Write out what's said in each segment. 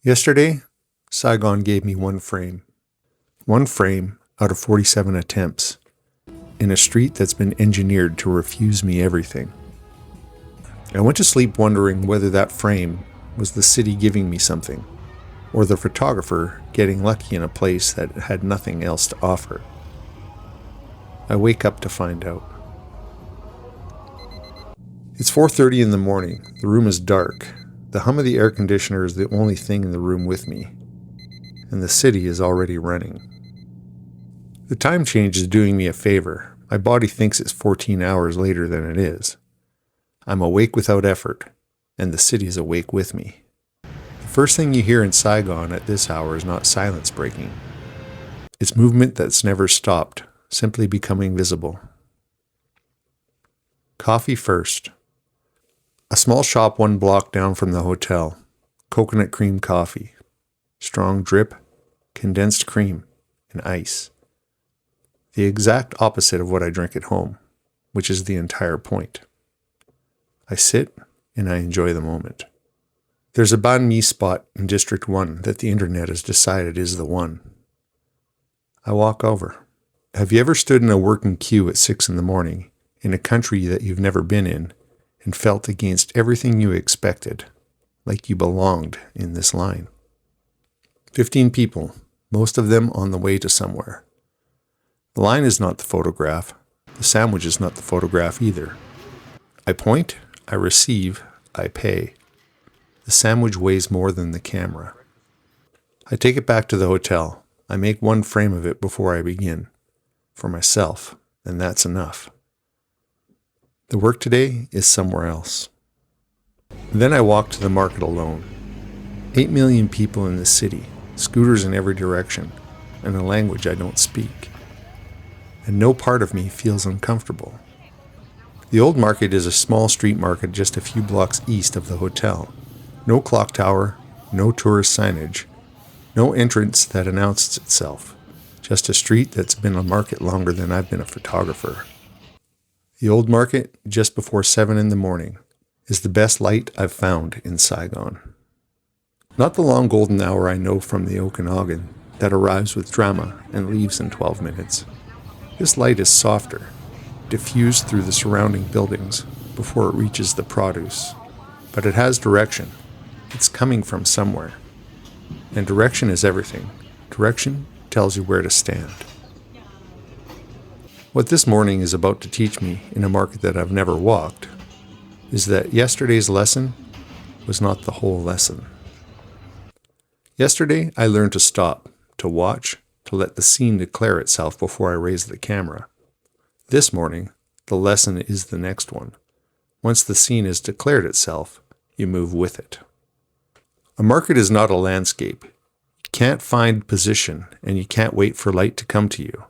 Yesterday, Saigon gave me one frame. One frame out of 47 attempts in a street that's been engineered to refuse me everything. I went to sleep wondering whether that frame was the city giving me something, or the photographer getting lucky in a place that had nothing else to offer. I wake up to find out. It's 4:30 in the morning. The room is dark. The hum of the air conditioner is the only thing in the room with me, and the city is already running. The time change is doing me a favor. My body thinks it's 14 hours later than it is. I'm awake without effort, and the city is awake with me. The first thing you hear in Saigon at this hour is not silence breaking. It's movement that's never stopped, simply becoming visible. Coffee first. A small shop 1 block down from the hotel. Coconut cream coffee. Strong drip, condensed cream, and ice. The exact opposite of what I drink at home, which is the entire point. I sit and I enjoy the moment. There's a banh mi spot in District 1 that the internet has decided is the one. I walk over. Have you ever stood in a working queue at 6 in the morning in a country that you've never been in and felt against everything you expected, like you belonged in this line? 15 people, most of them on the way to somewhere. The line is not the photograph. The sandwich is not the photograph either. I point, I receive, I pay. The sandwich weighs more than the camera. I take it back to the hotel. I make one frame of it before I begin. For myself, and that's enough. The work today is somewhere else. Then I walk to the market alone. 8 million people in the city, scooters in every direction, and a language I don't speak. And no part of me feels uncomfortable. The old market is a small street market just a few blocks east of the hotel. No clock tower, no tourist signage, no entrance that announced itself. Just a street that's been a market longer than I've been a photographer. The old market, just before 7 in the morning, is the best light I've found in Saigon. Not the long golden hour I know from the Okanagan that arrives with drama and leaves in 12 minutes. This light is softer, diffused through the surrounding buildings before it reaches the produce. But it has direction. It's coming from somewhere. And direction is everything. Direction tells you where to stand. What this morning is about to teach me in a market that I've never walked is that yesterday's lesson was not the whole lesson. Yesterday, I learned to stop, to watch, to let the scene declare itself before I raise the camera. This morning, the lesson is the next one. Once the scene has declared itself, you move with it. A market is not a landscape. You can't find position, and you can't wait for light to come to you.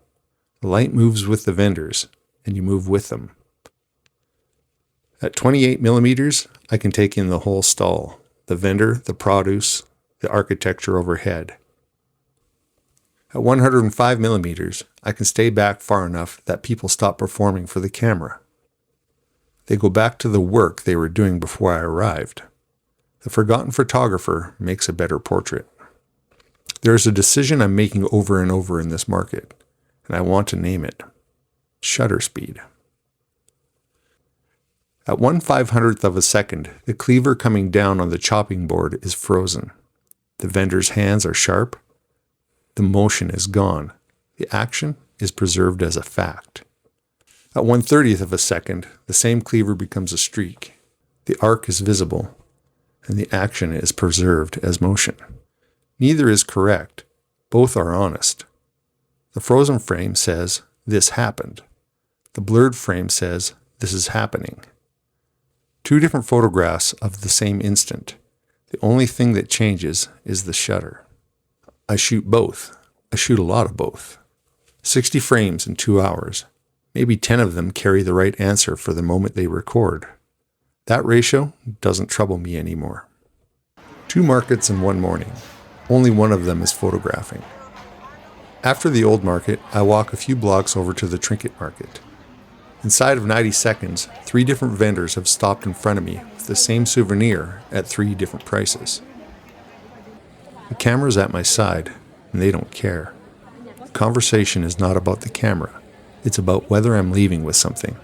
The light moves with the vendors, and you move with them. At 28 millimeters, I can take in the whole stall, the vendor, the produce, the architecture overhead. At 105 millimeters, I can stay back far enough that people stop performing for the camera. They go back to the work they were doing before I arrived. The forgotten photographer makes a better portrait. There is a decision I'm making over and over in this market, and I want to name it. Shutter speed. At 1/500th of a second, the cleaver coming down on the chopping board is frozen. The vendor's hands are sharp. The motion is gone. The action is preserved as a fact. At 1/30th of a second, the same cleaver becomes a streak. The arc is visible, and the action is preserved as motion. Neither is correct. Both are honest. The frozen frame says, "This happened." The blurred frame says, "This is happening." 2 different photographs of the same instant. The only thing that changes is the shutter. I shoot both. I shoot a lot of both. 60 frames in 2 hours. Maybe 10 of them carry the right answer for the moment they record. That ratio doesn't trouble me anymore. 2 markets in one morning. Only one of them is photographing. After the old market, I walk a few blocks over to the trinket market. Inside of 90 seconds, 3 different vendors have stopped in front of me with the same souvenir at 3 different prices. The camera's at my side, and they don't care. The conversation is not about the camera. It's about whether I'm leaving with something.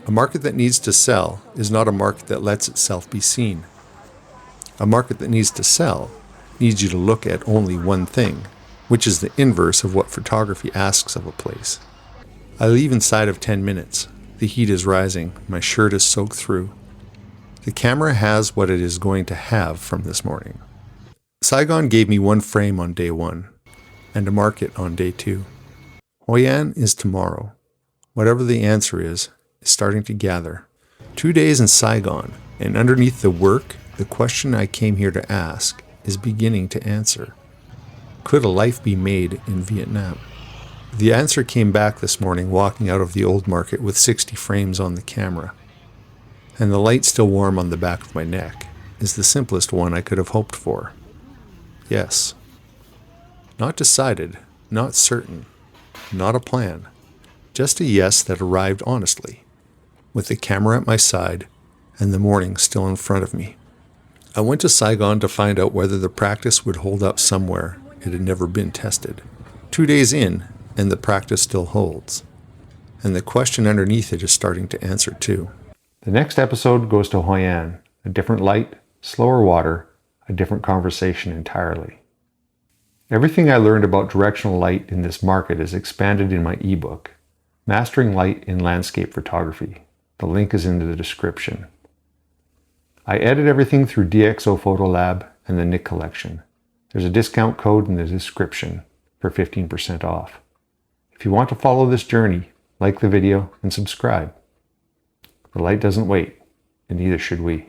A market that needs to sell is not a market that lets itself be seen. A market that needs to sell needs you to look at only one thing, which is the inverse of what photography asks of a place. I leave inside of 10 minutes. The heat is rising. My shirt is soaked through. The camera has what it is going to have from this morning. Saigon gave me one frame on day 1 and a market on day 2. Hoi An is tomorrow. Whatever the answer is starting to gather. 2 days in Saigon, and underneath the work, the question I came here to ask is beginning to answer. Could a life be made in Vietnam? The answer came back this morning walking out of the old market with 60 frames on the camera. And the light still warm on the back of my neck is the simplest one I could have hoped for. Yes. Not decided, not certain, not a plan. Just a yes that arrived honestly, with the camera at my side and the morning still in front of me. I went to Saigon to find out whether the practice would hold up somewhere it had never been tested. 2 days in, and the practice still holds. And the question underneath it is starting to answer too. The next episode goes to Hoi An, a different light, slower water, a different conversation entirely. Everything I learned about directional light in this market is expanded in my ebook, Mastering Light in Landscape Photography. The link is in the description. I edit everything through DxO Photo Lab and the Nick Collection. There's a discount code in the description for 15% off. If you want to follow this journey, like the video and subscribe. The light doesn't wait, and neither should we.